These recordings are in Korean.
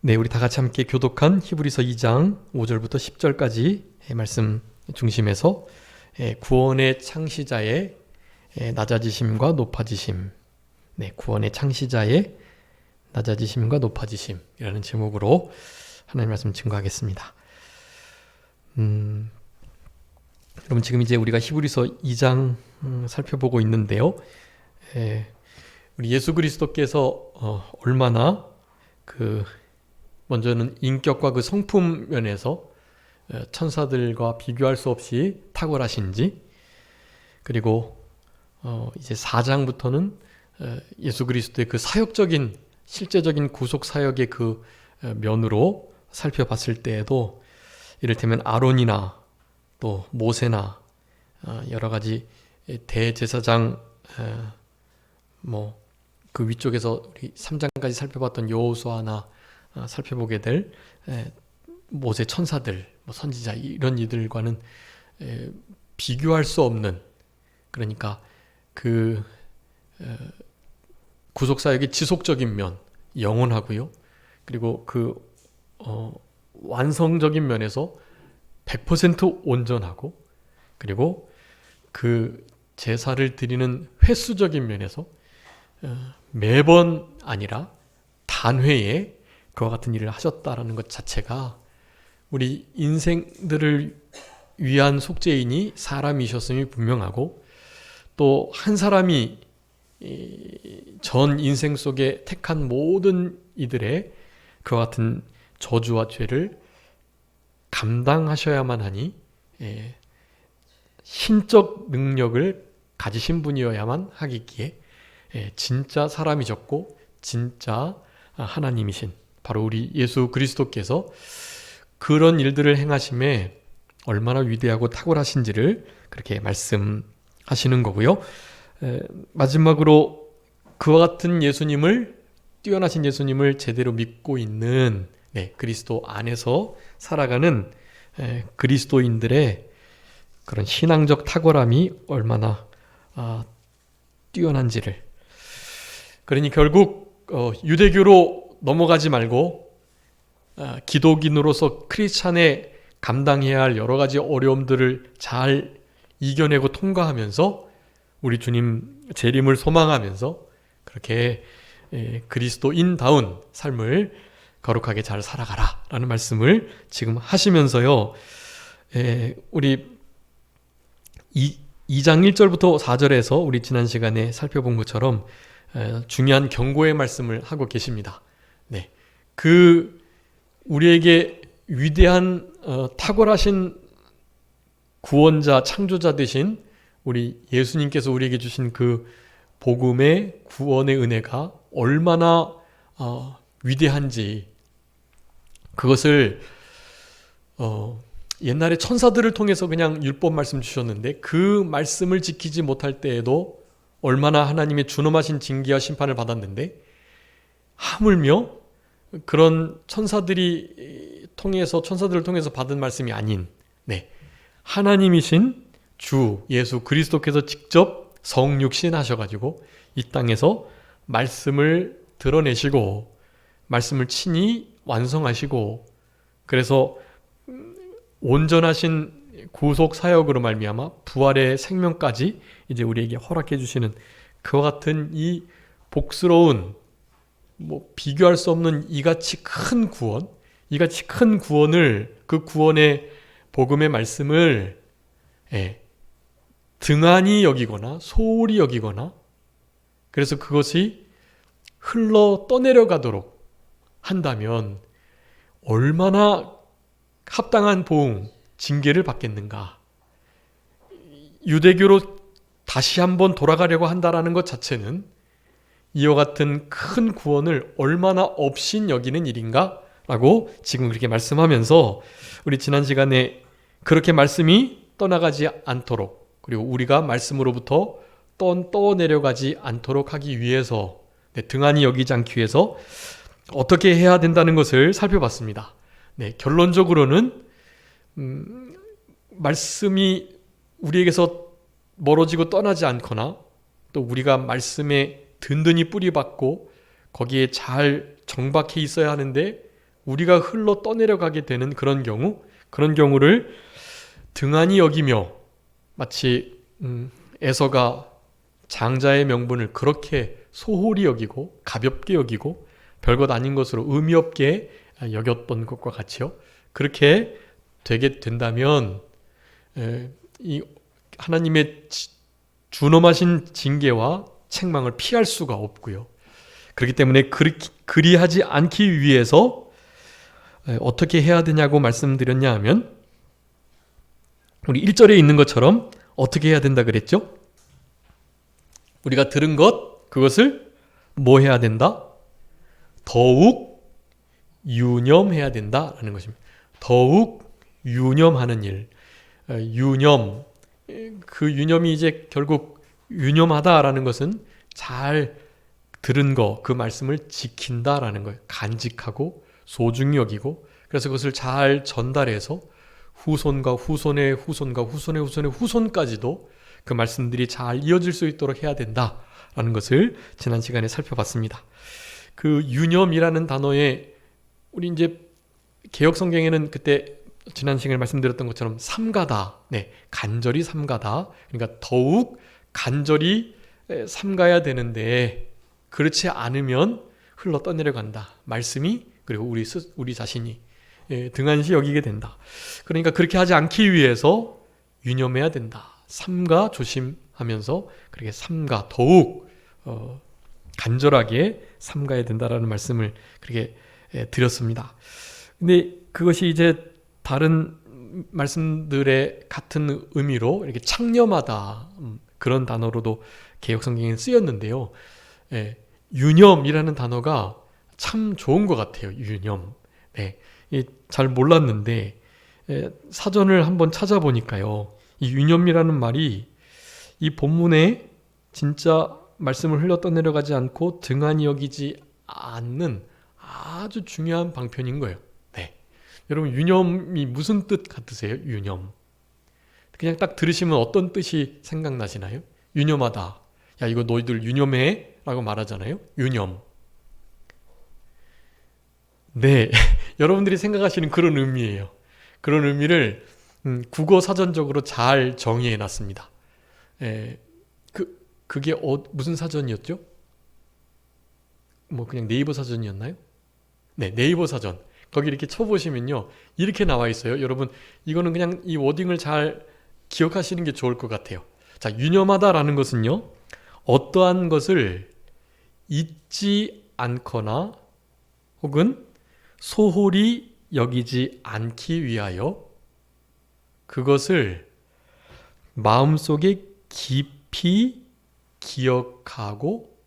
네, 우리 다 같이 함께 교독한 히브리서 2장 5절부터 10절까지 말씀 중심에서 구원의 창시자의 낮아지심과 높아지심, 구원의 창시자의 낮아지심과 높아지심이라는 제목으로 하나님 말씀 증거하겠습니다. 여러분, 지금 이제 우리가 히브리서 2장 살펴보고 있는데요. 우리 예수 그리스도께서 얼마나 먼저는 인격과 그 성품 면에서 천사들과 비교할 수 없이 탁월하신지, 그리고 이제 4장부터는 예수 그리스도의 그 사역적인 실제적인 구속 사역의 그 면으로 살펴봤을 때에도 이를테면 아론이나 또 모세나 여러 가지 대제사장 그 위쪽에서 우리 3장까지 살펴봤던 여호수아나 살펴보게 될 모세 천사들, 선지자 이런 이들과는 비교할 수 없는, 그러니까 그 구속사역의 지속적인 면, 영원하고요. 그리고 그 완성적인 면에서 100% 온전하고, 그리고 그 제사를 드리는 횟수적인 면에서 매번 아니라 단회에 그와 같은 일을 하셨다라는 것 자체가 우리 인생들을 위한 속죄인이 사람이셨음이 분명하고, 또 한 사람이 전 인생 속에 택한 모든 이들의 그와 같은 저주와 죄를 감당하셔야만 하니 신적 능력을 가지신 분이어야만 하기에 진짜 사람이셨고 진짜 하나님이신 바로 우리 예수 그리스도께서 그런 일들을 행하심에 얼마나 위대하고 탁월하신지를 그렇게 말씀하시는 거고요. 마지막으로 그와 같은 예수님을, 뛰어나신 예수님을 제대로 믿고 있는 그리스도 안에서 살아가는 그리스도인들의 그런 신앙적 탁월함이 얼마나 뛰어난지를, 그러니 결국 유대교로 넘어가지 말고 기독인으로서 크리스찬에 감당해야 할 여러 가지 어려움들을 잘 이겨내고 통과하면서 우리 주님 재림을 소망하면서 그렇게 그리스도인다운 삶을 거룩하게 잘 살아가라 라는 말씀을 지금 하시면서요, 우리 2장 1절부터 4절에서 우리 지난 시간에 살펴본 것처럼 중요한 경고의 말씀을 하고 계십니다. 그 우리에게 위대한 탁월하신 구원자, 창조자 되신 우리 예수님께서 우리에게 주신 그 복음의 구원의 은혜가 얼마나 위대한지, 그것을 옛날에 천사들을 통해서 그냥 율법 말씀 주셨는데 그 말씀을 지키지 못할 때에도 얼마나 하나님의 준엄하신 징계와 심판을 받았는데, 하물며 그런 천사들을 통해서 받은 말씀이 아닌 하나님이신 주 예수 그리스도께서 직접 성육신 하셔가지고 이 땅에서 말씀을 드러내시고 말씀을 친히 완성하시고, 그래서 온전하신 구속 사역으로 말미암아 부활의 생명까지 이제 우리에게 허락해 주시는 그와 같은 이 복스러운, 비교할 수 없는 이같이 큰 구원, 이같이 큰 구원을, 그 구원의 복음의 말씀을 등한히 여기거나 소홀히 여기거나, 그래서 그것이 흘러 떠내려가도록 한다면 얼마나 합당한 보응, 징계를 받겠는가. 유대교로 다시 한번 돌아가려고 한다라는 것 자체는 이와 같은 큰 구원을 얼마나 없인 여기는 일인가 라고 지금 그렇게 말씀하면서, 우리 지난 시간에 그렇게 말씀이 떠나가지 않도록, 그리고 우리가 말씀으로부터 떠내려가지 않도록 하기 위해서, 등한히 여기지 않기 위해서 어떻게 해야 된다는 것을 살펴봤습니다. 결론적으로는 말씀이 우리에게서 멀어지고 떠나지 않거나, 또 우리가 말씀에 든든히 뿌리박고 거기에 잘 정박해 있어야 하는데 우리가 흘러 떠내려가게 되는 그런 경우를 등한히 여기며 마치 에서가 장자의 명분을 그렇게 소홀히 여기고 가볍게 여기고 별것 아닌 것으로 의미 없게 여겼던 것과 같이요. 그렇게 되게 된다면 이 하나님의 준엄하신 징계와 책망을 피할 수가 없고요. 그렇기 때문에 그리하지 않기 위해서 어떻게 해야 되냐고 말씀드렸냐 하면 우리 1절에 있는 것처럼 어떻게 해야 된다 그랬죠? 우리가 들은 그것을 뭐 해야 된다? 더욱 유념해야 된다라는 것입니다. 더욱 유념하는 일. 유념. 그 유념이 이제 결국 유념하다라는 것은 잘 들은 그 말씀을 지킨다라는 거예요. 간직하고 소중히 여기고 그래서 그것을 잘 전달해서 후손과 후손의 후손과 후손의 후손의 후손까지도 그 말씀들이 잘 이어질 수 있도록 해야 된다라는 것을 지난 시간에 살펴봤습니다. 그 유념이라는 단어에 우리 이제 개역 성경에는 그때 지난 시간에 말씀드렸던 것처럼 삼가다, 간절히 삼가다. 그러니까 더욱 간절히 삼가야 되는데 그렇지 않으면 흘러 떠내려간다. 말씀이 그리고 우리 자신이 등한시 여기게 된다. 그러니까 그렇게 하지 않기 위해서 유념해야 된다. 삼가 조심하면서 그렇게 삼가 더욱 간절하게 삼가야 된다라는 말씀을 그렇게 드렸습니다. 근데 그것이 이제 다른 말씀들의 같은 의미로 이렇게 창념하다 그런 단어로도 개역 성경에 쓰였는데요. 유념이라는 단어가 참 좋은 것 같아요. 유념. 잘 몰랐는데 사전을 한번 찾아보니까요. 이 유념이라는 말이 이 본문에 진짜 말씀을 흘러 떠내려가지 않고 등한히 여기지 않는 아주 중요한 방편인 거예요. 여러분 유념이 무슨 뜻 같으세요? 유념. 그냥 딱 들으시면 어떤 뜻이 생각나시나요? 유념하다. 야 이거 너희들 유념해? 라고 말하잖아요. 유념. 여러분들이 생각하시는 그런 의미예요. 그런 의미를 국어 사전적으로 잘 정의해 놨습니다. 그게 무슨 사전이었죠? 뭐 그냥 네이버 사전이었나요? 네이버 사전. 거기 이렇게 쳐보시면요. 이렇게 나와 있어요. 여러분 이거는 그냥 이 워딩을 잘 기억하시는 게 좋을 것 같아요. 자, 유념하다라는 것은요. 어떠한 것을 잊지 않거나 혹은 소홀히 여기지 않기 위하여 그것을 마음속에 깊이 기억하고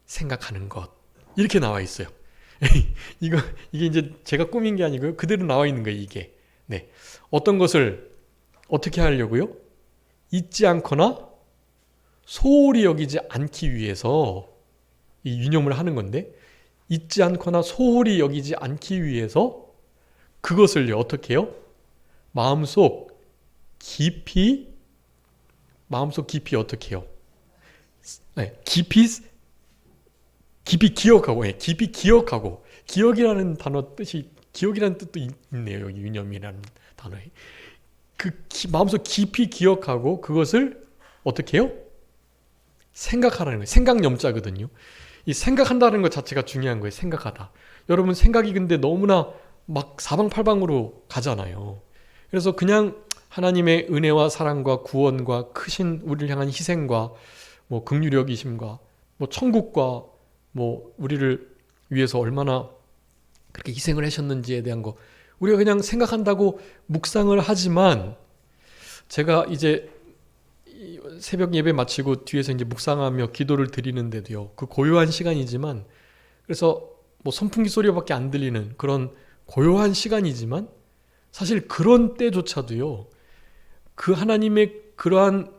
생각하는 것. 이렇게 나와 있어요. 이게 이제 제가 꾸민 게 아니고요. 그대로 나와 있는 거예요, 이게. 어떤 것을 어떻게 하려고요? 잊지 않거나 소홀히 여기지 않기 위해서 이 유념을 하는 건데 잊지 않거나 소홀히 여기지 않기 위해서 그것을요, 어떻게 해요? 마음속 깊이 어떻게 해요? 깊이 기억하고 기억이라는 단어 뜻이 기억이라는 뜻도 있네요. 여기 유념이라는 단어에 마음속 깊이 기억하고 그것을 어떻게 해요? 생각하라는 거예요. 생각념자거든요. 이 생각한다는 것 자체가 중요한 거예요. 생각하다. 여러분 생각이 근데 너무나 막 사방팔방으로 가잖아요. 그래서 그냥 하나님의 은혜와 사랑과 구원과 크신 우리를 향한 희생과 뭐 긍휼히 여기심과 뭐 천국과 뭐 우리를 위해서 얼마나 그렇게 희생을 하셨는지에 대한 거 우리가 그냥 생각한다고 묵상을 하지만 제가 이제 새벽 예배 마치고 뒤에서 이제 묵상하며 기도를 드리는데도요. 그 고요한 시간이지만 그래서 뭐 선풍기 소리밖에 안 들리는 그런 고요한 시간이지만 사실 그런 때조차도요. 그 하나님의 그러한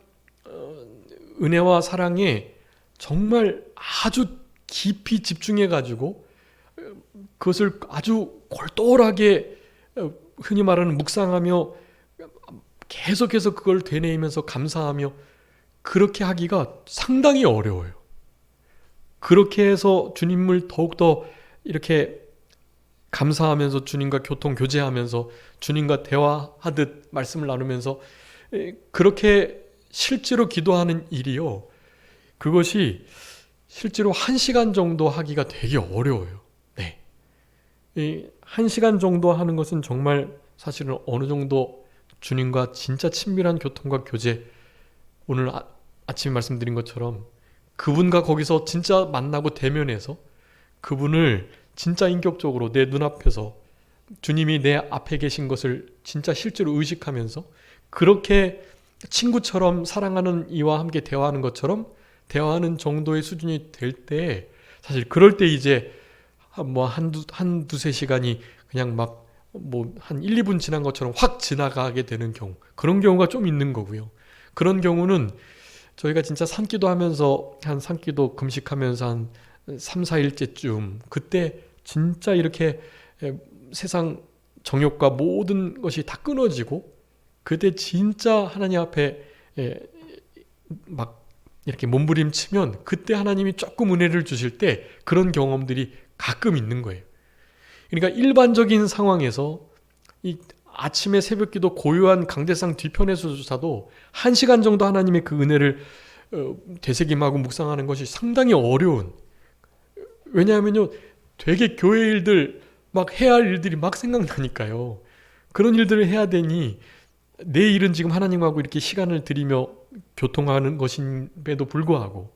은혜와 사랑에 정말 아주 깊이 집중해가지고 그것을 아주 골똘하게 흔히 말하는 묵상하며 계속해서 그걸 되뇌이면서 감사하며 그렇게 하기가 상당히 어려워요. 그렇게 해서 주님을 더욱더 이렇게 감사하면서 주님과 교통 교제하면서 주님과 대화하듯 말씀을 나누면서 그렇게 실제로 기도하는 일이요. 그것이 실제로 1시간 정도 하기가 되게 어려워요. 네. 1시간 정도 하는 것은 정말 사실은 어느 정도 주님과 진짜 친밀한 교통과 교제, 오늘 아침에 말씀드린 것처럼 그분과 거기서 진짜 만나고 대면해서 그분을 진짜 인격적으로 내 눈앞에서 주님이 내 앞에 계신 것을 진짜 실제로 의식하면서 그렇게 친구처럼 사랑하는 이와 함께 대화하는 것처럼 대화하는 정도의 수준이 될 때, 사실 그럴 때 이제 두세 시간이 그냥 막 한 1, 2분 지난 것처럼 확 지나가게 되는 경우, 그런 경우가 좀 있는 거고요. 그런 경우는 저희가 진짜 산기도 하면서 산기도 금식하면서 한 3, 4일째쯤 그때 진짜 이렇게 세상 정욕과 모든 것이 다 끊어지고 그때 진짜 하나님 앞에 막 이렇게 몸부림치면 그때 하나님이 조금 은혜를 주실 때 그런 경험들이 가끔 있는 거예요. 그러니까 일반적인 상황에서 이 아침에 새벽기도 고요한 강대상 뒤편에서조차도 1시간 정도 하나님의 그 은혜를 되새김하고 묵상하는 것이 상당히 어려운, 왜냐하면요 되게 교회 일들 막 해야 할 일들이 막 생각나니까요. 그런 일들을 해야 되니 내 일은 지금 하나님하고 이렇게 시간을 들이며 교통하는 것임에도 불구하고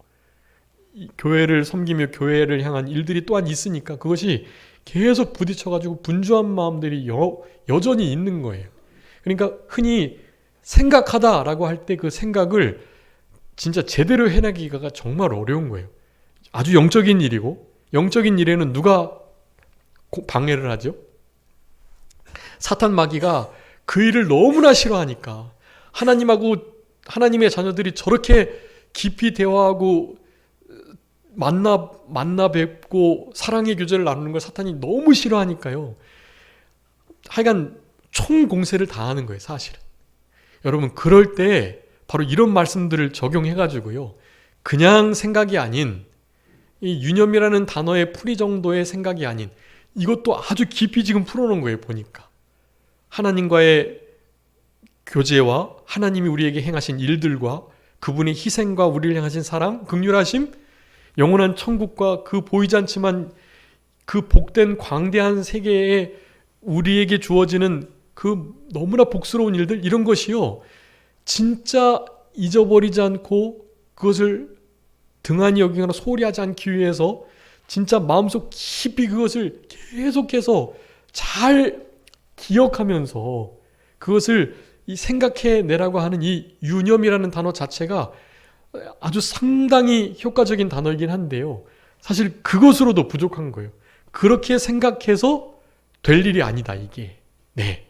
교회를 섬기며 교회를 향한 일들이 또한 있으니까 그것이 계속 부딪혀가지고 분주한 마음들이 여전히 있는 거예요. 그러니까 흔히 생각하다라고 할 때 그 생각을 진짜 제대로 해내기가 정말 어려운 거예요. 아주 영적인 일이고, 영적인 일에는 누가 방해를 하죠? 사탄 마귀가 그 일을 너무나 싫어하니까 하나님하고 하나님의 자녀들이 저렇게 깊이 대화하고 만나 뵙고 사랑의 교제를 나누는 걸 사탄이 너무 싫어하니까요. 하여간 총공세를 당하는 거예요, 사실은. 여러분, 그럴 때 바로 이런 말씀들을 적용해가지고요. 그냥 생각이 아닌, 이 유념이라는 단어의 풀이 정도의 생각이 아닌, 이것도 아주 깊이 지금 풀어놓은 거예요, 보니까. 하나님과의 교제와 하나님이 우리에게 행하신 일들과 그분의 희생과 우리를 향하신 사랑, 긍휼하심, 영원한 천국과 그 보이지 않지만 그 복된 광대한 세계에 우리에게 주어지는 그 너무나 복스러운 일들, 이런 것이요 진짜 잊어버리지 않고 그것을 등한히 여기거나 소홀히 하지 않기 위해서 진짜 마음속 깊이 그것을 계속해서 잘 기억하면서 그것을 생각해내라고 하는 이 유념이라는 단어 자체가 아주 상당히 효과적인 단어이긴 한데요. 사실 그것으로도 부족한 거예요. 그렇게 생각해서 될 일이 아니다, 이게. 네.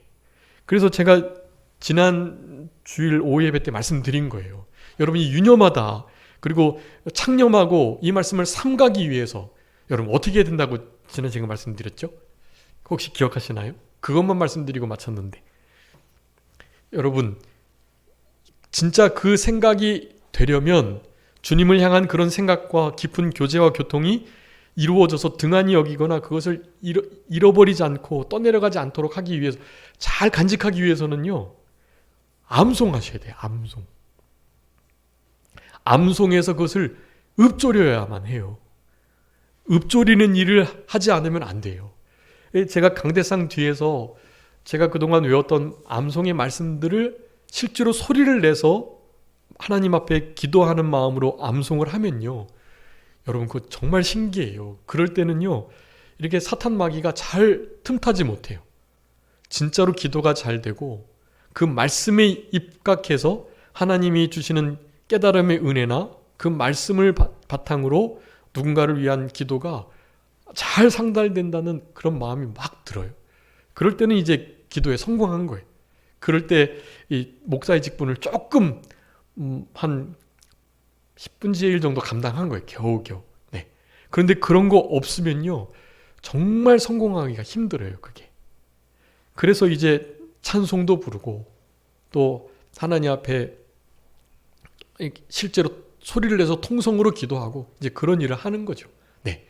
그래서 제가 지난 주일 오후 예배 때 말씀드린 거예요. 여러분이 유념하다, 그리고 창념하고 이 말씀을 삼가기 위해서 여러분 어떻게 해야 된다고 지난 시간 말씀드렸죠? 혹시 기억하시나요? 그것만 말씀드리고 마쳤는데, 여러분 진짜 그 생각이 되려면 주님을 향한 그런 생각과 깊은 교제와 교통이 이루어져서 등한히 여기거나 그것을 잃어버리지 않고 떠내려가지 않도록 하기 위해서, 잘 간직하기 위해서는요, 암송하셔야 돼요. 암송해서 그것을 읊조려야만 해요. 읊조리는 일을 하지 않으면 안 돼요. 제가 강대상 뒤에서 제가 그동안 외웠던 암송의 말씀들을 실제로 소리를 내서 하나님 앞에 기도하는 마음으로 암송을 하면요, 여러분 그거 정말 신기해요. 그럴 때는요 이렇게 사탄 마귀가 잘 틈타지 못해요. 진짜로 기도가 잘 되고 그 말씀에 입각해서 하나님이 주시는 깨달음의 은혜나 그 말씀을 바탕으로 누군가를 위한 기도가 잘 상달된다는 그런 마음이 막 들어요. 그럴 때는 이제 기도에 성공한 거예요. 그럴 때 이 목사의 직분을 조금 한 10분의 1 정도 감당한 거예요. 겨우겨우. 네. 그런데 그런 거 없으면요 정말 성공하기가 힘들어요, 그게. 그래서 이제 찬송도 부르고 또 하나님 앞에 실제로 소리를 내서 통성으로 기도하고 이제 그런 일을 하는 거죠. 네.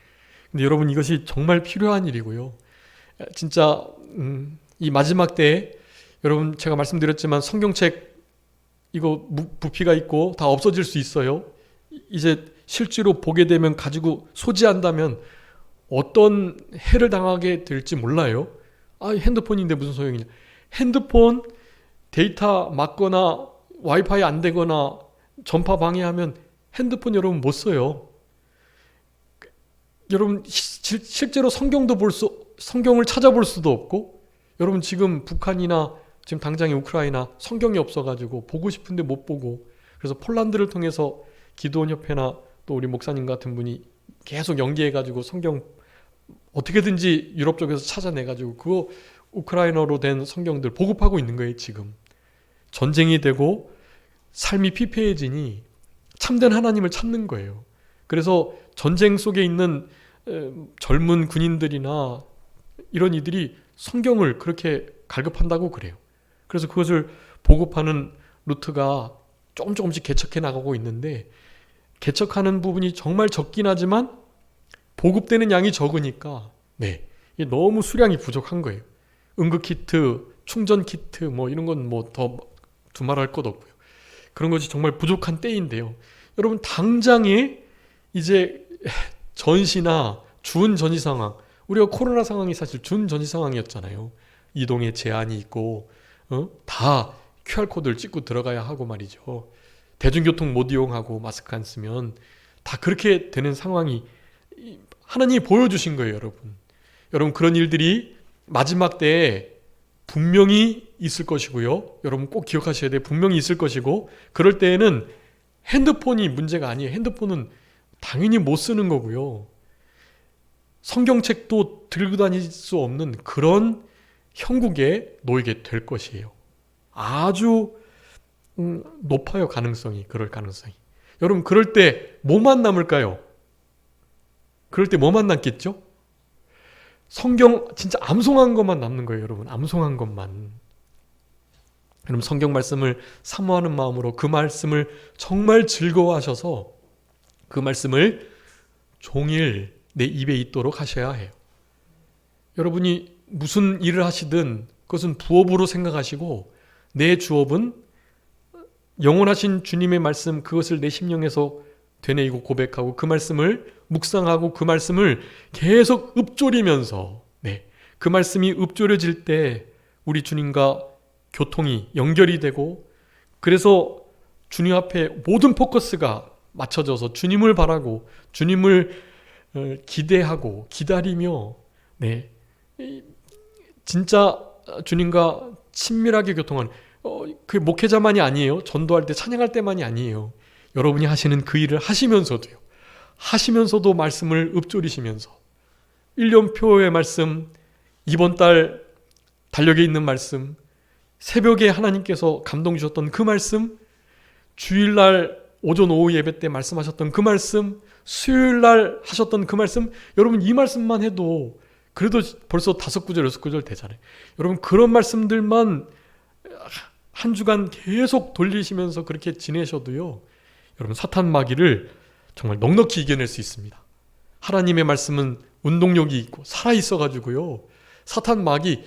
근데 여러분 이것이 정말 필요한 일이고요. 진짜 이 마지막 때에 여러분 제가 말씀드렸지만 성경책 이거 부피가 있고 다 없어질 수 있어요. 이제 실제로 보게 되면 가지고 소지한다면 어떤 해를 당하게 될지 몰라요. 핸드폰인데 무슨 소용이냐. 핸드폰 데이터 막거나 와이파이 안 되거나 전파 방해하면 핸드폰 여러분 못 써요. 여러분 실제로 성경을 찾아볼 수도 없고, 여러분 지금 북한이나 지금 당장에 우크라이나 성경이 없어가지고 보고 싶은데 못 보고, 그래서 폴란드를 통해서 기도원협회나 또 우리 목사님 같은 분이 계속 연계해가지고 성경 어떻게든지 유럽 쪽에서 찾아내가지고 그거 우크라이나로 된 성경들 보급하고 있는 거예요. 지금 전쟁이 되고 삶이 피폐해지니 참된 하나님을 찾는 거예요. 그래서 전쟁 속에 있는 젊은 군인들이나 이런 이들이 성경을 그렇게 갈급한다고 그래요. 그래서 그것을 보급하는 루트가 조금씩 개척해 나가고 있는데, 개척하는 부분이 정말 적긴 하지만 보급되는 양이 적으니까 이게 너무 수량이 부족한 거예요. 응급키트, 충전키트 뭐 이런 건 뭐 더 두말할 것 없고요. 그런 것이 정말 부족한 때인데요. 여러분 당장에 이제 전시나 준전시 상황, 우리가 코로나 상황이 사실 준전시 상황이었잖아요. 이동에 제한이 있고 다 QR코드를 찍고 들어가야 하고 말이죠. 대중교통 못 이용하고 마스크 안 쓰면 다 그렇게 되는 상황이 하나님이 보여주신 거예요. 여러분 그런 일들이 마지막 때에 분명히 있을 것이고요. 여러분 꼭 기억하셔야 돼요. 분명히 있을 것이고, 그럴 때에는 핸드폰이 문제가 아니에요. 핸드폰은 당연히 못 쓰는 거고요. 성경책도 들고 다닐 수 없는 그런 형국에 놓이게 될 것이에요. 아주 높아요. 그럴 가능성이. 여러분 그럴 때 뭐만 남을까요? 그럴 때 뭐만 남겠죠? 성경 진짜 암송한 것만 남는 거예요. 여러분 암송한 것만. 여러분 성경 말씀을 사모하는 마음으로 그 말씀을 정말 즐거워하셔서 그 말씀을 종일 내 입에 있도록 하셔야 해요. 여러분이 무슨 일을 하시든 그것은 부업으로 생각하시고, 내 주업은 영원하신 주님의 말씀, 그것을 내 심령에서 되뇌이고 고백하고 그 말씀을 묵상하고 그 말씀을 계속 읊조리면서 그 말씀이 읊조려질 때 우리 주님과 교통이 연결이 되고, 그래서 주님 앞에 모든 포커스가 맞춰져서 주님을 바라고 주님을 기대하고 기다리며 진짜 주님과 친밀하게 교통하는, 그 목회자만이 아니에요. 전도할 때 찬양할 때만이 아니에요. 여러분이 하시는 그 일을 하시면서도 말씀을 읊조리시면서 1년표의 말씀, 이번 달 달력에 있는 말씀, 새벽에 하나님께서 감동 주셨던 그 말씀, 주일날 오전 오후 예배 때 말씀하셨던 그 말씀, 수요일날 하셨던 그 말씀, 여러분 이 말씀만 해도 그래도 벌써 5구절 6구절 되잖아요. 여러분 그런 말씀들만 한 주간 계속 돌리시면서 그렇게 지내셔도요, 여러분 사탄 마귀를 정말 넉넉히 이겨낼 수 있습니다. 하나님의 말씀은 운동력이 있고 살아있어가지고요, 사탄 마귀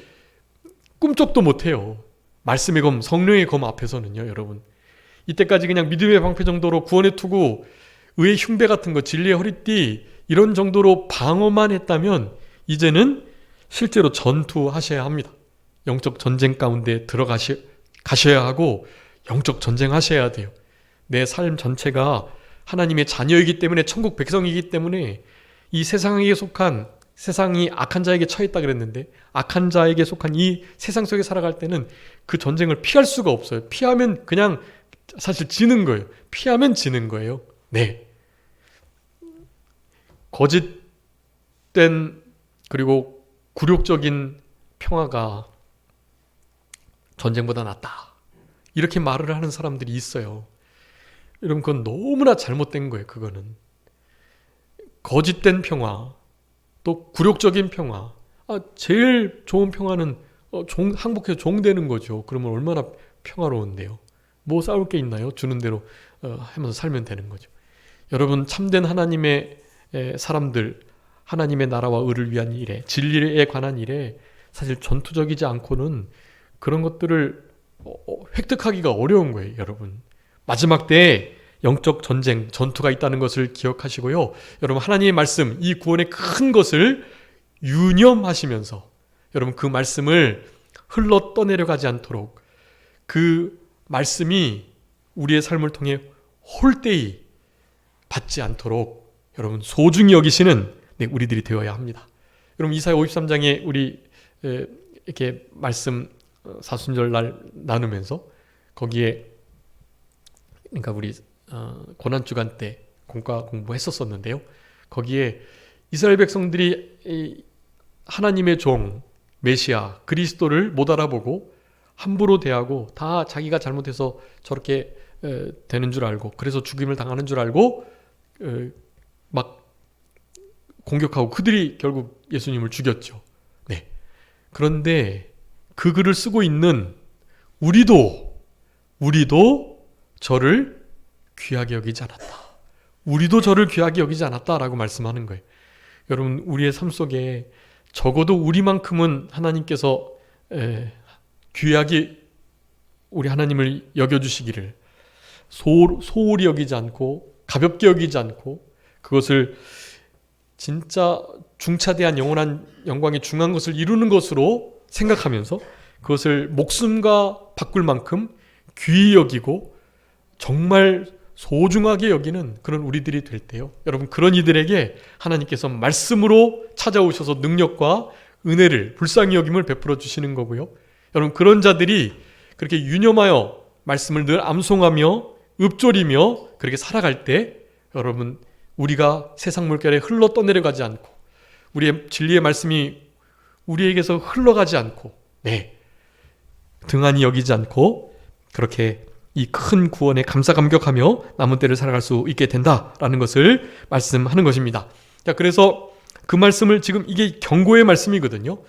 꿈쩍도 못해요. 말씀의 검, 성령의 검 앞에서는요. 여러분 이때까지 그냥 믿음의 방패 정도로 구원의 투구, 의의 흉배 같은 거, 진리의 허리띠 이런 정도로 방어만 했다면 이제는 실제로 전투하셔야 합니다. 영적 전쟁 가운데 가셔야 하고 영적 전쟁하셔야 돼요. 내 삶 전체가 하나님의 자녀이기 때문에, 천국 백성이기 때문에, 이 세상에 속한, 세상이 악한 자에게 처했다 그랬는데 악한 자에게 속한 이 세상 속에 살아갈 때는 그 전쟁을 피할 수가 없어요. 피하면 그냥 사실 지는 거예요. 피하면 지는 거예요. 거짓된 그리고 굴욕적인 평화가 전쟁보다 낫다, 이렇게 말을 하는 사람들이 있어요. 여러분 그건 너무나 잘못된 거예요. 그거는 거짓된 평화, 또 굴욕적인 평화. 제일 좋은 평화는 항복해서 종 되는 거죠. 그러면 얼마나 평화로운데요. 뭐 싸울 게 있나요? 주는 대로 하면서 살면 되는 거죠. 여러분 참된 하나님의 사람들, 하나님의 나라와 의를 위한 일에, 진리에 관한 일에 사실 전투적이지 않고는 그런 것들을 획득하기가 어려운 거예요, 여러분. 마지막 때에 영적 전쟁, 전투가 있다는 것을 기억하시고요. 여러분, 하나님의 말씀, 이 구원의 큰 것을 유념하시면서 여러분 그 말씀을 흘러 떠내려가지 않도록, 그 말씀이 우리의 삶을 통해 홀대히 받지 않도록 여러분 소중히 여기시는 우리들이 되어야 합니다. 여러분, 이사야 53장에 우리 이렇게 말씀 사순절 날 나누면서 거기에, 그러니까 우리 고난주간 때 공과 공부했었었는데요. 거기에 이스라엘 백성들이 하나님의 종 메시아 그리스도를 못 알아보고 함부로 대하고 다 자기가 잘못해서 저렇게 되는 줄 알고, 그래서 죽임을 당하는 줄 알고 막 공격하고 그들이 결국 예수님을 죽였죠. 네. 그런데 그 글을 쓰고 있는 우리도 저를 귀하게 여기지 않았다. 우리도 저를 귀하게 여기지 않았다라고 말씀하는 거예요. 여러분, 우리의 삶 속에 적어도 우리만큼은 하나님께서 귀하게 우리 하나님을 여겨주시기를 소홀히 여기지 않고 가볍게 여기지 않고 그것을 진짜 중차대한 영원한 영광의 중한 것을 이루는 것으로 생각하면서 그것을 목숨과 바꿀 만큼 귀히 여기고 정말 소중하게 여기는 그런 우리들이 될 때요, 여러분, 그런 이들에게 하나님께서 말씀으로 찾아오셔서 능력과 은혜를, 불쌍히 여김을 베풀어 주시는 거고요. 여러분, 그런 자들이 그렇게 유념하여 말씀을 늘 암송하며 읊조리며 그렇게 살아갈 때 여러분, 우리가 세상 물결에 흘러 떠내려가지 않고 우리의 진리의 말씀이 우리에게서 흘러가지 않고 등한히 여기지 않고 그렇게 이 큰 구원에 감사감격하며 남은 때를 살아갈 수 있게 된다라는 것을 말씀하는 것입니다. 자, 그래서 그 말씀을, 지금 이게 경고의 말씀이거든요.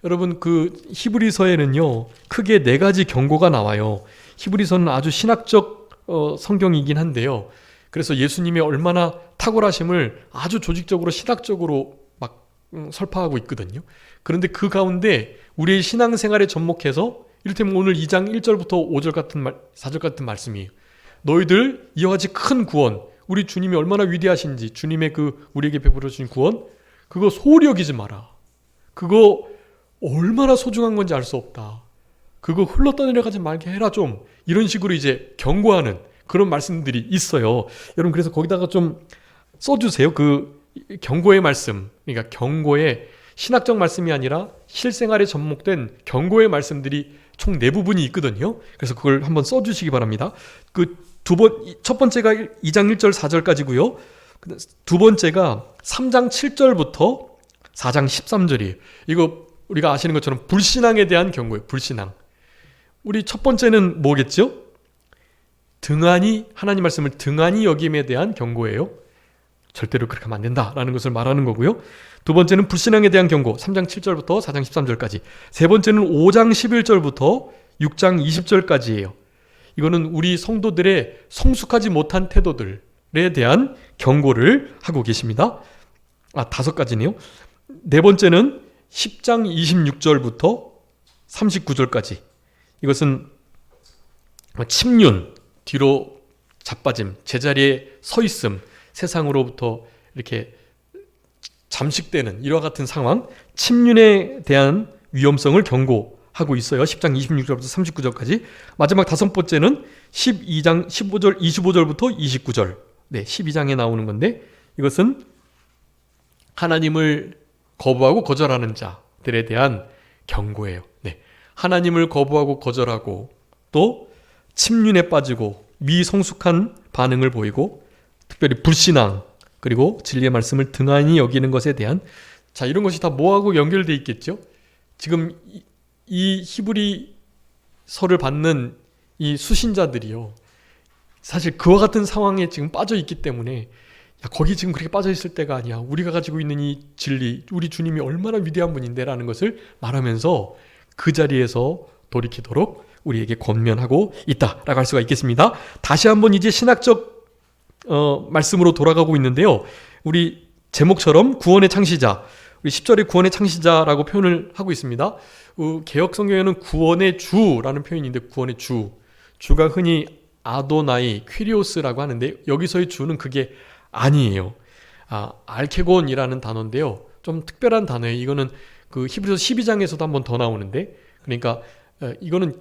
여러분, 그 히브리서에는요 크게 4가지 경고가 나와요. 히브리서는 아주 신학적 성경이긴 한데요. 그래서 예수님의 얼마나 탁월하심을 아주 조직적으로 신학적으로 막 설파하고 있거든요. 그런데 그 가운데 우리의 신앙생활에 접목해서 이를테면 오늘 2장 1절부터 5절 같은 4절 같은 말씀이에요. 너희들 이와 같이 큰 구원, 우리 주님이 얼마나 위대하신지, 주님의 그 우리에게 베풀어 주신 구원, 그거 소홀히 여기지 마라. 그거 얼마나 소중한 건지 알 수 없다. 그거 흘러 떠내려가지 말게 해라 좀. 이런 식으로 이제 경고하는 그런 말씀들이 있어요. 여러분, 그래서 거기다가 좀 써주세요. 그 경고의 말씀, 그러니까 경고의 신학적 말씀이 아니라 실생활에 접목된 경고의 말씀들이 총 4부분이 있거든요. 그래서 그걸 한번 써주시기 바랍니다. 첫 번째가 2장 1절 4절까지고요. 두 번째가 3장 7절부터 4장 13절이에요. 이거 우리가 아시는 것처럼 불신앙에 대한 경고예요. 불신앙. 우리 첫 번째는 뭐겠죠? 하나님 말씀을 등한히 여김에 대한 경고예요. 절대로 그렇게 하면 안 된다라는 것을 말하는 거고요. 두 번째는 불신앙에 대한 경고, 3장 7절부터 4장 13절까지. 세 번째는 5장 11절부터 6장 20절까지예요. 이거는 우리 성도들의 성숙하지 못한 태도들에 대한 경고를 하고 계십니다. 5가지네요. 네 번째는 10장 26절부터 39절까지. 이것은 침륜, 뒤로 자빠짐, 제자리에 서 있음, 세상으로부터 이렇게 잠식되는 이와 같은 상황, 침륜에 대한 위험성을 경고하고 있어요. 10장 26절부터 39절까지. 마지막 5번째는 12장 15절, 25절부터 29절. 12장에 나오는 건데, 이것은 하나님을 거부하고 거절하는 자들에 대한 경고예요. 하나님을 거부하고 거절하고 또 침륜에 빠지고 미성숙한 반응을 보이고 특별히 불신앙, 그리고 진리의 말씀을 등한히 여기는 것에 대한, 자, 이런 것이 다 뭐하고 연결되어 있겠죠? 지금 이 히브리서를 받는 이 수신자들이요, 사실 그와 같은 상황에 지금 빠져 있기 때문에, 거기 지금 그렇게 빠져 있을 때가 아니야. 우리가 가지고 있는 이 진리, 우리 주님이 얼마나 위대한 분인데라는 것을 말하면서 그 자리에서 돌이키도록 우리에게 권면하고 있다라고 할 수가 있겠습니다. 다시 한번 이제 신학적 말씀으로 돌아가고 있는데요. 우리 제목처럼 구원의 창시자, 우리 10절에 구원의 창시자라고 표현을 하고 있습니다. 개역 성경에는 구원의 주라는 표현인데 구원의 주가 흔히 아도나이, 퀴리오스라고 하는데 여기서의 주는 그게 아니에요. 알케곤이라는 단어인데요. 좀 특별한 단어예요. 이거는 그 히브리서 12장에서도 한 번 더 나오는데, 그러니까 이거는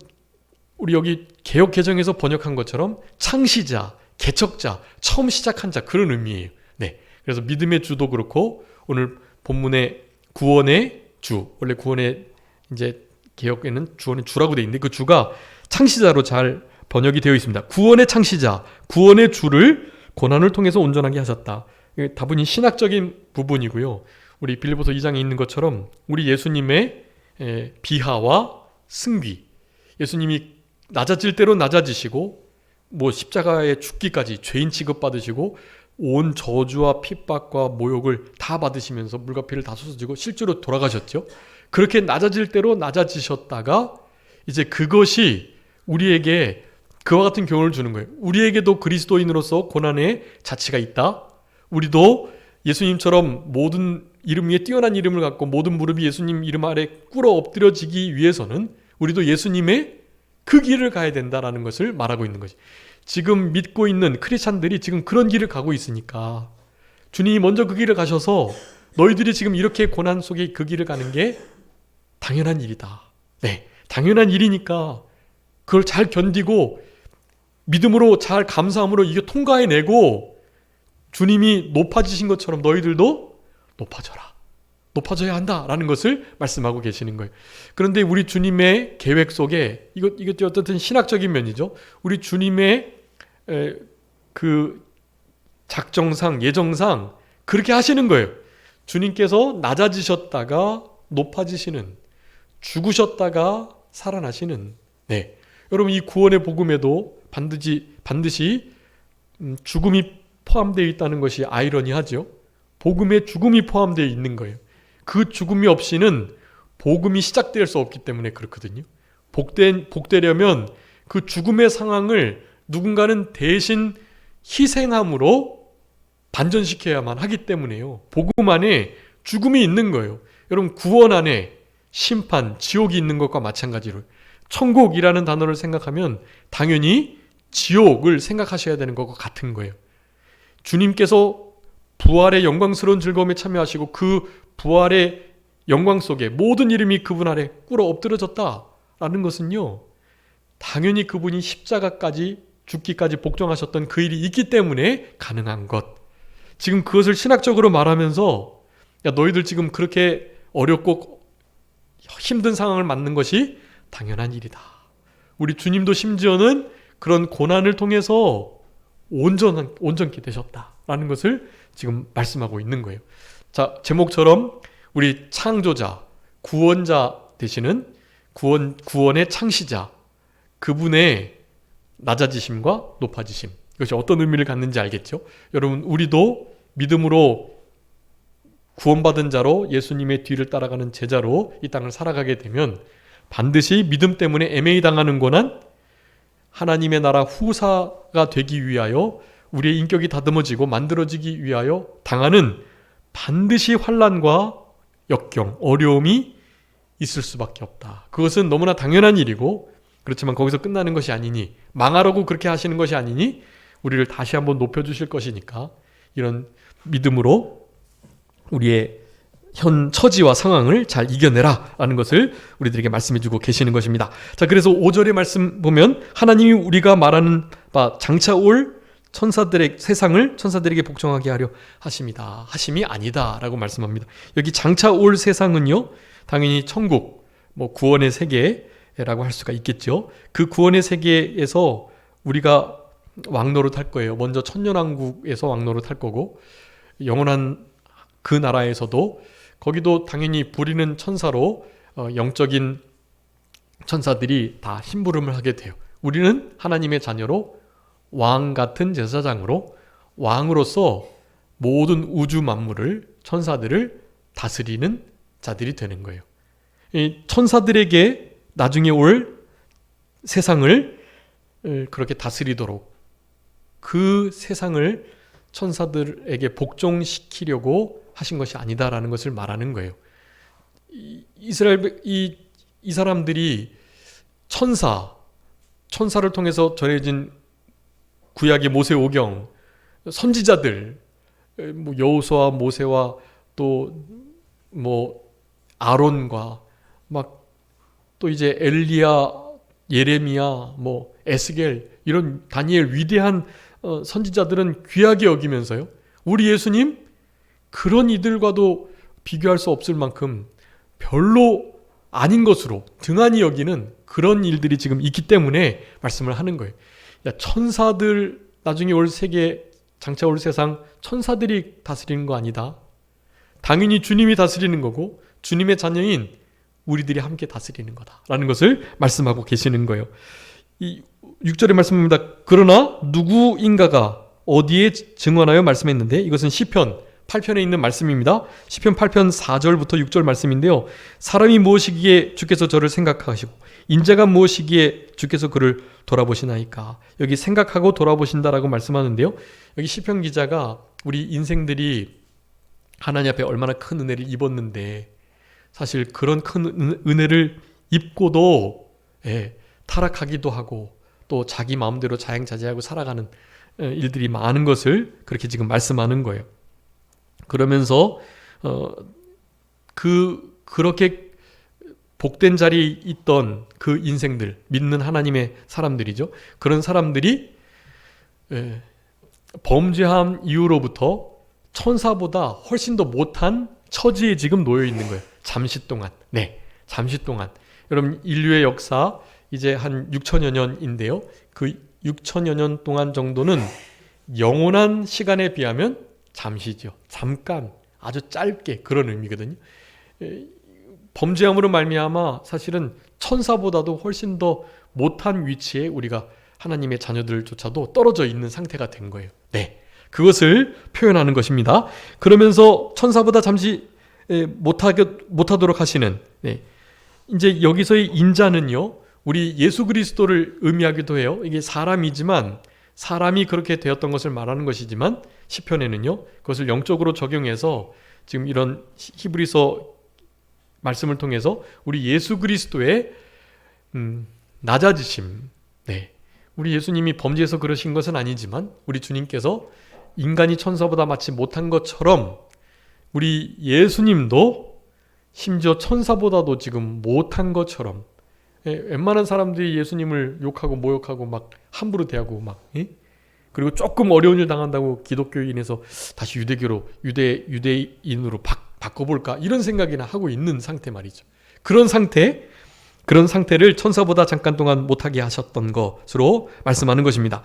우리 여기 개역 개정에서 번역한 것처럼 창시자, 개척자, 처음 시작한 자, 그런 의미예요. 네. 그래서 믿음의 주도 그렇고 오늘 본문의 구원의 주, 원래 구원의 이제 개역에는 구원의 주라고 돼 있는데 그 주가 창시자로 잘 번역이 되어 있습니다. 구원의 창시자, 구원의 주를 고난을 통해서 온전하게 하셨다. 다분히 신학적인 부분이고요. 우리 빌립보서 2장에 있는 것처럼 우리 예수님의 비하와 승귀, 예수님이 낮아질 대로 낮아지시고 뭐 십자가에 죽기까지 죄인 취급받으시고 온 저주와 핍박과 모욕을 다 받으시면서 물과 피를 다 쏟아지고 실제로 돌아가셨죠. 그렇게 낮아질 대로 낮아지셨다가 이제 그것이 우리에게 그와 같은 교훈을 주는 거예요. 우리에게도 그리스도인으로서 고난의 자치가 있다. 우리도 예수님처럼 모든 이름 위에 뛰어난 이름을 갖고 모든 무릎이 예수님 이름 아래 꿇어 엎드려지기 위해서는 우리도 예수님의 그 길을 가야 된다라는 것을 말하고 있는 거지. 지금 믿고 있는 크리스찬들이 지금 그런 길을 가고 있으니까 주님이 먼저 그 길을 가셔서 너희들이 지금 이렇게 고난 속에 그 길을 가는 게 당연한 일이다. 네, 당연한 일이니까 그걸 잘 견디고 믿음으로 잘 감사함으로 이게 통과해내고 주님이 높아지신 것처럼 너희들도 높아져야 한다라는 것을 말씀하고 계시는 거예요. 그런데 우리 주님의 계획 속에 이것도 어떻든 신학적인 면이죠. 우리 주님의 그 작정상 예정상 그렇게 하시는 거예요. 주님께서 낮아지셨다가 높아지시는, 죽으셨다가 살아나시는. 네, 여러분 이 구원의 복음에도 반드시 죽음이 포함되어 있다는 것이 아이러니하죠. 복음에 죽음이 포함되어 있는 거예요. 그 죽음이 없이는 복음이 시작될 수 없기 때문에 그렇거든요. 복되려면 그 죽음의 상황을 누군가는 대신 희생함으로 반전시켜야만 하기 때문에요. 복음 안에 죽음이 있는 거예요. 여러분 구원 안에 심판, 지옥이 있는 것과 마찬가지로 천국이라는 단어를 생각하면 당연히 지옥을 생각하셔야 되는 것과 같은 거예요. 주님께서 부활의 영광스러운 즐거움에 참여하시고 그 부활의 영광 속에 모든 이름이 그분 아래 꿇어 엎드려졌다라는 것은요, 당연히 그분이 십자가까지 죽기까지 복종하셨던 그 일이 있기 때문에 가능한 것. 지금 그것을 신학적으로 말하면서 야 너희들 지금 그렇게 어렵고 힘든 상황을 맞는 것이 당연한 일이다. 우리 주님도 심지어는 그런 고난을 통해서 온전케 되셨다라는 것을 지금 말씀하고 있는 거예요. 자, 제목처럼 우리 창조자, 구원자 되시는 구원의 창시자, 그분의 낮아지심과 높아지심, 이것이 어떤 의미를 갖는지 알겠죠? 여러분 우리도 믿음으로 구원받은 자로 예수님의 뒤를 따라가는 제자로 이 땅을 살아가게 되면 반드시 믿음 때문에 애매히 당하는 고난, 하나님의 나라 후사가 되기 위하여 우리의 인격이 다듬어지고 만들어지기 위하여 당하는 반드시 환난과 역경, 어려움이 있을 수밖에 없다. 그것은 너무나 당연한 일이고, 그렇지만 거기서 끝나는 것이 아니니, 망하라고 그렇게 하시는 것이 아니니 우리를 다시 한번 높여주실 것이니까 이런 믿음으로 우리의 현 처지와 상황을 잘 이겨내라 라는 것을 우리들에게 말씀해주고 계시는 것입니다. 자, 그래서 5절의 말씀 보면 하나님이 우리가 말하는 바 장차 올 세상을 천사들에게 복종하게 하려 하심이 아니다 라고 말씀합니다. 여기 장차 올 세상은요, 당연히 천국, 구원의 세계라고 할 수가 있겠죠. 그 구원의 세계에서 우리가 왕노릇할 거예요. 먼저 천년왕국에서 왕노릇할 거고, 영원한 그 나라에서도 거기도 당연히 부리는 천사로 영적인 천사들이 다 심부름을 하게 돼요. 우리는 하나님의 자녀로 왕 같은 제사장으로 왕으로서 모든 우주 만물을, 천사들을 다스리는 자들이 되는 거예요. 이 천사들에게 나중에 올 세상을 그렇게 다스리도록 그 세상을 천사들에게 복종시키려고 하신 것이 아니다라는 것을 말하는 거예요. 이 사람들이 천사를 통해서 전해진 구약의 모세오경, 선지자들, 여호수아, 모세와 또 아론과 또 이제 엘리야, 예레미야, 에스겔 이런 다니엘 위대한 선지자들은 귀하게 여기면서요. 우리 예수님 그런 이들과도 비교할 수 없을 만큼 별로 아닌 것으로 등한히 여기는 그런 일들이 지금 있기 때문에 말씀을 하는 거예요. 천사들 나중에 올 세계 장차 올 세상 천사들이 다스리는 거 아니다. 당연히 주님이 다스리는 거고 주님의 자녀인 우리들이 함께 다스리는 거다라는 것을 말씀하고 계시는 거예요. 이 6절의 말씀입니다. 그러나 누구인가가 어디에 증언하여 말씀했는데, 이것은 시편 8편에 있는 말씀입니다. 시편 8편 4절부터 6절 말씀인데요. 사람이 무엇이기에 주께서 저를 생각하시고 인자가 무엇이기에 주께서 그를 돌아보시나이까. 여기 생각하고 돌아보신다라고 말씀하는데요. 여기 시편 기자가 우리 인생들이 하나님 앞에 얼마나 큰 은혜를 입었는데, 사실 그런 큰 은혜를 입고도 타락하기도 하고 또 자기 마음대로 자행자재하고 살아가는 일들이 많은 것을 그렇게 지금 말씀하는 거예요. 그러면서 그렇게 복된 자리에 있던 그 인생들, 믿는 하나님의 사람들이죠. 그런 사람들이 범죄한 이후로부터 천사보다 훨씬 더 못한 처지에 지금 놓여 있는 거예요. 잠시 동안. 잠시 동안. 여러분, 인류의 역사 이제 한 6천여 년인데요. 그 6천여 년 동안 정도는 영원한 시간에 비하면 잠시죠. 잠깐, 아주 짧게, 그런 의미거든요. 범죄함으로 말미암아 사실은 천사보다도 훨씬 더 못한 위치에 우리가 하나님의 자녀들조차도 떨어져 있는 상태가 된 거예요. 그것을 표현하는 것입니다. 그러면서 천사보다 잠시 못하도록 하시는, 이제 여기서의 인자는요, 우리 예수 그리스도를 의미하기도 해요. 이게 사람이지만 사람이 그렇게 되었던 것을 말하는 것이지만 시편에는요, 그것을 영적으로 적용해서 지금 이런 히브리서 말씀을 통해서 우리 예수 그리스도의 낮아지심, 우리 예수님이 범죄해서 그러신 것은 아니지만 우리 주님께서 인간이 천사보다 마치 못한 것처럼 우리 예수님도 심지어 천사보다도 지금 못한 것처럼, 웬만한 사람들이 예수님을 욕하고 모욕하고 막 함부로 대하고 그리고 조금 어려운 일 당한다고 기독교인에서 다시 유대인으로 바꿔볼까 이런 생각이나 하고 있는 상태 말이죠. 그런 상태를 천사보다 잠깐 동안 못하게 하셨던 것으로 말씀하는 것입니다.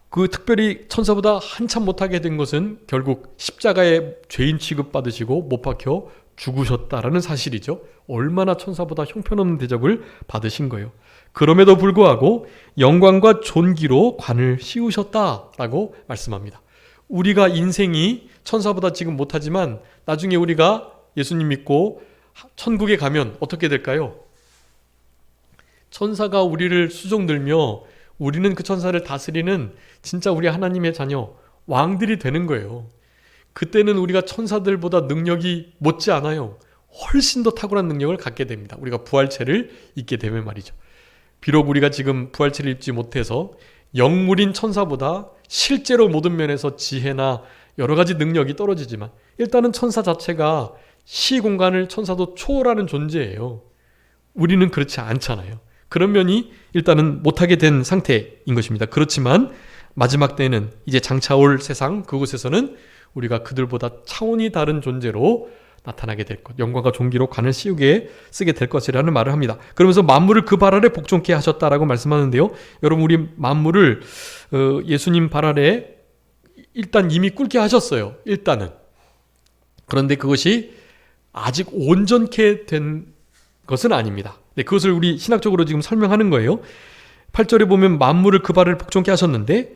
그 특별히 천사보다 한참 못하게 된 것은 결국 십자가에 죄인 취급받으시고 못 박혀 죽으셨다라는 사실이죠. 얼마나 천사보다 형편없는 대접을 받으신 거예요. 그럼에도 불구하고 영광과 존귀로 관을 씌우셨다라고 말씀합니다. 우리가 인생이 천사보다 지금 못하지만 나중에 우리가 예수님 믿고 천국에 가면 어떻게 될까요? 천사가 우리를 수종들며 우리는 그 천사를 다스리는 진짜 우리 하나님의 자녀, 왕들이 되는 거예요. 그때는 우리가 천사들보다 능력이 못지 않아요. 훨씬 더 탁월한 능력을 갖게 됩니다. 우리가 부활체를 입게 되면 말이죠. 비록 우리가 지금 부활체를 입지 못해서 영물인 천사보다 실제로 모든 면에서 지혜나 여러 가지 능력이 떨어지지만 일단은 천사 자체가 시공간을 천사도 초월하는 존재예요. 우리는 그렇지 않잖아요. 그런 면이 일단은 못하게 된 상태인 것입니다. 그렇지만 마지막 때는 이제 장차 올 세상 그곳에서는 우리가 그들보다 차원이 다른 존재로 나타나게 될 것, 영광과 존귀로 관을 쓰게 될 것이라는 말을 합니다. 그러면서 만물을 그 발 아래 복종케 하셨다라고 말씀하는데요. 여러분, 우리 만물을 예수님 발 아래 일단 이미 꿇게 하셨어요. 일단은. 그런데 그것이 아직 온전케 된 것은 아닙니다. 그것을 우리 신학적으로 지금 설명하는 거예요. 8절에 보면 만물을 그 발 아래 복종케 하셨는데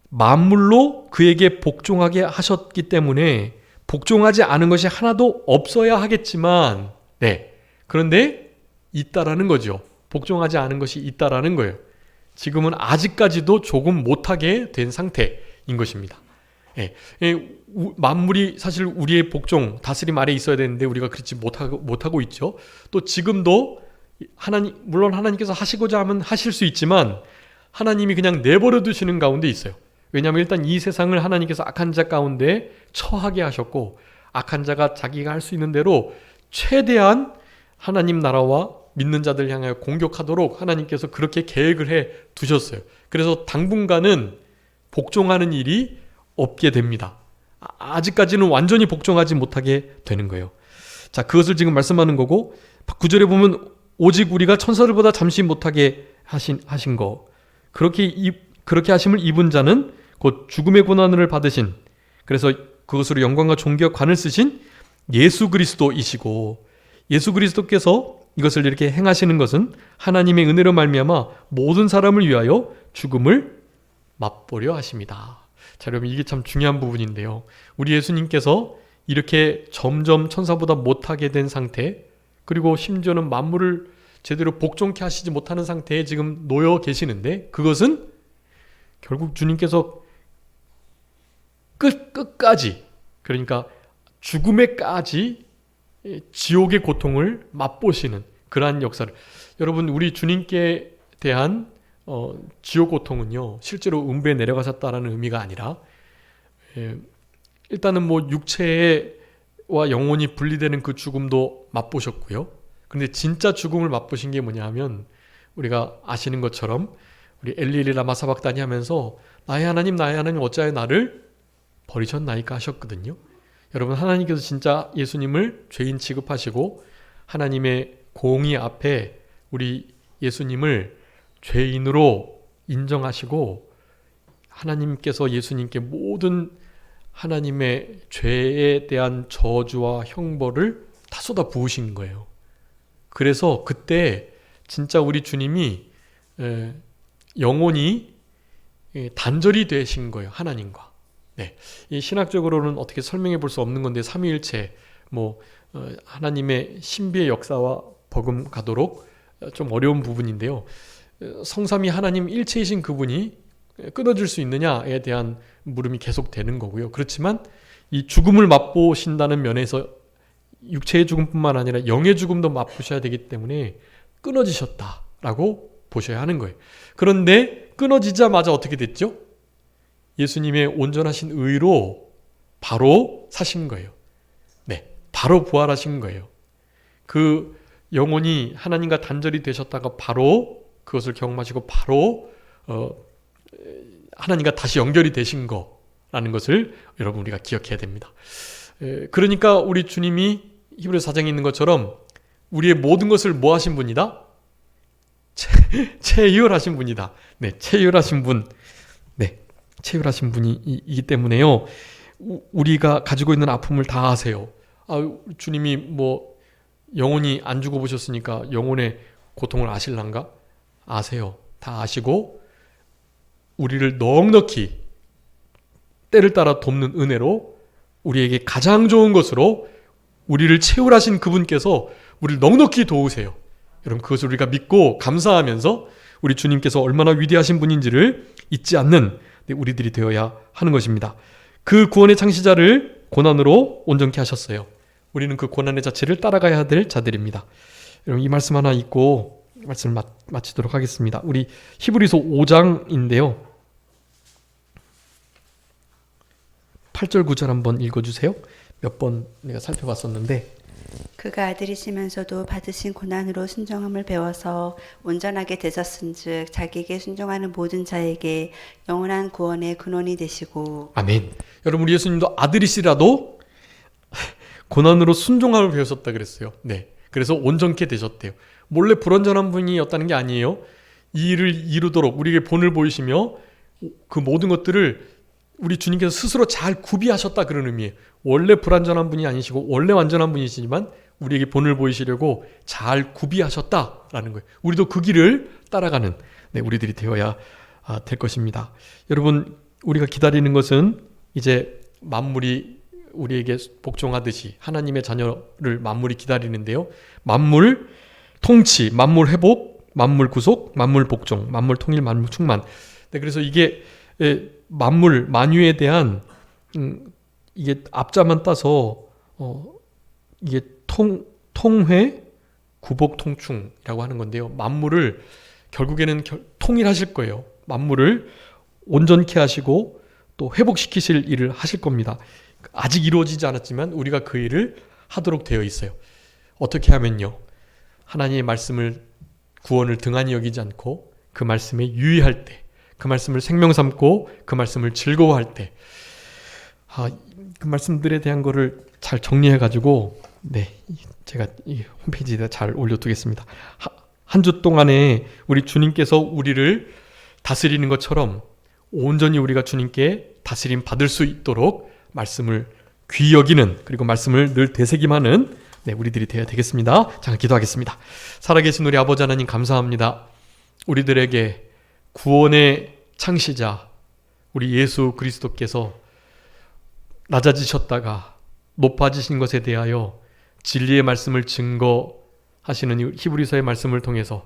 만물로 그에게 복종하게 하셨기 때문에 복종하지 않은 것이 하나도 없어야 하겠지만, 그런데 있다라는 거죠. 복종하지 않은 것이 있다라는 거예요. 지금은 아직까지도 조금 못하게 된 상태인 것입니다. 만물이 사실 우리의 복종, 다스림 아래 있어야 되는데 우리가 그렇지 못하고 있죠. 또 지금도 물론 하나님께서 하시고자 하면 하실 수 있지만 하나님이 그냥 내버려 두시는 가운데 있어요. 왜냐하면 일단 이 세상을 하나님께서 악한 자 가운데 처하게 하셨고, 악한 자가 자기가 할 수 있는 대로 최대한 하나님 나라와 믿는 자들 향하여 공격하도록 하나님께서 그렇게 계획을 해 두셨어요. 그래서 당분간은 복종하는 일이 없게 됩니다. 아직까지는 완전히 복종하지 못하게 되는 거예요. 자, 그것을 지금 말씀하는 거고, 9절에 보면 오직 우리가 천사들보다 잠시 못하게 하신 거, 그렇게 하심을 입은 자는 곧 죽음의 고난을 받으신, 그래서 그것으로 영광과 존귀와 관을 쓰신 예수 그리스도이시고, 예수 그리스도께서 이것을 이렇게 행하시는 것은 하나님의 은혜로 말미암아 모든 사람을 위하여 죽음을 맛보려 하십니다. 자, 여러분, 이게 참 중요한 부분인데요. 우리 예수님께서 이렇게 점점 천사보다 못하게 된 상태, 그리고 심지어는 만물을 제대로 복종케 하시지 못하는 상태에 지금 놓여 계시는데, 그것은 결국 주님께서 끝까지, 그러니까 죽음에까지 지옥의 고통을 맛보시는 그러한 역사를, 여러분, 우리 주님께 대한 지옥 고통은요, 실제로 음부에 내려가셨다라는 의미가 아니라, 일단은 뭐 육체와 영혼이 분리되는 그 죽음도 맛보셨고요. 근데 진짜 죽음을 맛보신 게 뭐냐 하면, 우리가 아시는 것처럼 우리 엘리 라마 사박다니 하면서 나의 하나님 어찌하여 나를 버리셨나이까 하셨거든요. 여러분, 하나님께서 진짜 예수님을 죄인 취급하시고 하나님의 공의 앞에 우리 예수님을 죄인으로 인정하시고, 하나님께서 예수님께 모든 하나님의 죄에 대한 저주와 형벌을 다 쏟아 부으신 거예요. 그래서 그때 진짜 우리 주님이 영원히 단절이 되신 거예요, 하나님과. 네, 이 신학적으로는 어떻게 설명해 볼 수 없는 건데, 삼위일체, 하나님의 신비의 역사와 버금가도록 좀 어려운 부분인데요. 성삼위 하나님 일체이신 그분이 끊어질 수 있느냐에 대한 물음이 계속 되는 거고요. 그렇지만 이 죽음을 맛보신다는 면에서 육체의 죽음뿐만 아니라 영의 죽음도 맛보셔야 되기 때문에 끊어지셨다라고 보셔야 하는 거예요. 그런데 끊어지자마자 어떻게 됐죠? 예수님의 온전하신 의로 바로 사신 거예요. 네, 바로 부활하신 거예요. 그 영혼이 하나님과 단절이 되셨다가 바로 그것을 경험하시고 바로 하나님과 다시 연결이 되신 거라는 것을 여러분, 우리가 기억해야 됩니다. 그러니까 우리 주님이 히브리서 4장에 있는 것처럼 우리의 모든 것을 뭐 하신 분이다? 체휼하신 분이다. 네, 체휼하신 분. 네, 체휼하신 분이기 때문에요, 우리가 가지고 있는 아픔을 다 아세요. 주님이 영원히 안 죽어보셨으니까 영혼의 고통을 아실란가? 아세요. 다 아시고 우리를 넉넉히 때를 따라 돕는 은혜로 우리에게 가장 좋은 것으로 우리를 체휼하신 그분께서 우리를 넉넉히 도우세요. 여러분, 그것을 우리가 믿고 감사하면서 우리 주님께서 얼마나 위대하신 분인지를 잊지 않는 우리들이 되어야 하는 것입니다. 그 구원의 창시자를 고난으로 온전케 하셨어요. 우리는 그 고난의 자체를 따라가야 될 자들입니다. 여러분, 이 말씀 하나 읽고 말씀을 마치도록 하겠습니다. 우리 히브리서 5장인데요. 8절 9절 한번 읽어주세요. 몇 번 내가 살펴봤었는데, 그가 아들이시면서도 받으신 고난으로 순종함을 배워서 온전하게 되셨은즉 자기에게 순종하는 모든 자에게 영원한 구원의 근원이 되시고. 아멘. 여러분, 우리 예수님도 아들이시라도 고난으로 순종함을 배우셨다 그랬어요. 네, 그래서 온전케 되셨대요. 몰래 불완전한 분이었다는 게 아니에요. 이 일을 이루도록 우리에게 본을 보이시며 그 모든 것들을 우리 주님께서 스스로 잘 구비하셨다, 그런 의미예요. 원래 불완전한 분이 아니시고 원래 완전한 분이시지만 우리에게 본을 보이시려고 잘 구비하셨다라는 거예요. 우리도 그 길을 따라가는 우리들이 되어야 될 것입니다. 여러분, 우리가 기다리는 것은 이제 만물이 우리에게 복종하듯이 하나님의 자녀를 만물이 기다리는데요. 만물 통치, 만물 회복, 만물 구속, 만물 복종, 만물 통일, 만물 충만. 그래서 이게 만물, 만유에 대한 이게 앞자만 따서 이게 통회 구복통충이라고 하는 건데요. 만물을 결국에는 통일하실 거예요. 만물을 온전케 하시고 또 회복시키실 일을 하실 겁니다. 아직 이루어지지 않았지만 우리가 그 일을 하도록 되어 있어요. 어떻게 하면요. 하나님의 말씀을 구원을 등한히 여기지 않고 그 말씀에 유의할 때, 그 말씀을 생명 삼고 그 말씀을 즐거워할 때, 그 말씀들에 대한 거를 잘 정리해 가지고 제가 이 홈페이지에 잘 올려두겠습니다. 한 주 동안에 우리 주님께서 우리를 다스리는 것처럼 온전히 우리가 주님께 다스림 받을 수 있도록 말씀을 귀히 여기는, 그리고 말씀을 늘 되새김하는 우리들이 되어야 되겠습니다. 잠깐 기도하겠습니다. 살아계신 우리 아버지 하나님 감사합니다. 우리들에게 구원의 창시자 우리 예수 그리스도께서 낮아지셨다가 높아지신 것에 대하여 진리의 말씀을 증거하시는 히브리서의 말씀을 통해서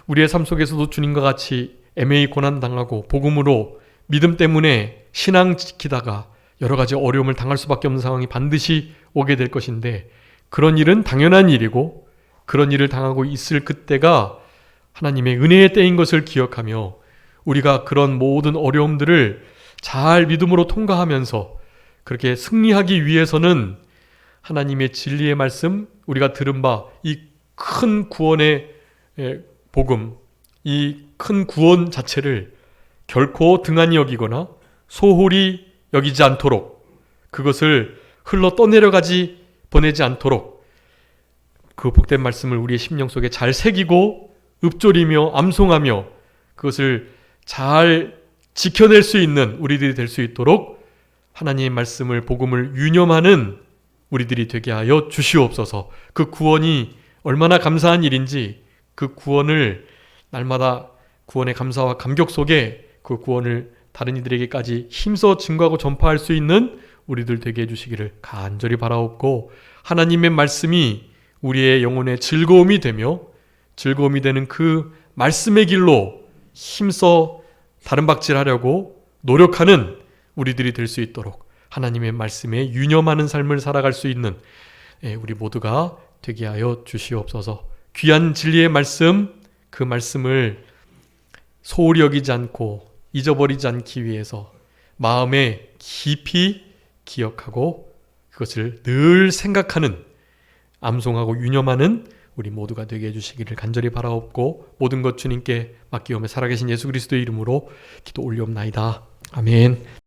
우리의 삶 속에서도 주님과 같이 애매히 고난당하고 복음으로 믿음 때문에 신앙 지키다가 여러 가지 어려움을 당할 수밖에 없는 상황이 반드시 오게 될 것인데, 그런 일은 당연한 일이고 그런 일을 당하고 있을 그때가 하나님의 은혜의 때인 것을 기억하며 우리가 그런 모든 어려움들을 잘 믿음으로 통과하면서 그렇게 승리하기 위해서는 하나님의 진리의 말씀, 우리가 들은 바 이 큰 구원의 복음, 이 큰 구원 자체를 결코 등한히 여기거나 소홀히 여기지 않도록, 그것을 흘러 떠내려가지 보내지 않도록 그 복된 말씀을 우리의 심령 속에 잘 새기고 읊조리며 암송하며 그것을 잘 지켜낼 수 있는 우리들이 될 수 있도록 하나님의 말씀을, 복음을 유념하는 우리들이 되게 하여 주시옵소서. 그 구원이 얼마나 감사한 일인지 그 구원을 날마다 구원의 감사와 감격 속에 그 구원을 다른 이들에게까지 힘써 증거하고 전파할 수 있는 우리들 되게 해주시기를 간절히 바라옵고, 하나님의 말씀이 우리의 영혼의 즐거움이 되며 즐거움이 되는 그 말씀의 길로 힘써 다른 박질하려고 노력하는 우리들이 될 수 있도록 하나님의 말씀에 유념하는 삶을 살아갈 수 있는 우리 모두가 되게 하여 주시옵소서. 귀한 진리의 말씀, 그 말씀을 소홀히 여기지 않고 잊어버리지 않기 위해서 마음에 깊이 기억하고 그것을 늘 생각하는, 암송하고 유념하는 우리 모두가 되게 해주시기를 간절히 바라옵고, 모든 것 주님께 맡기오며 살아계신 예수 그리스도의 이름으로 기도 올리옵나이다. 아멘.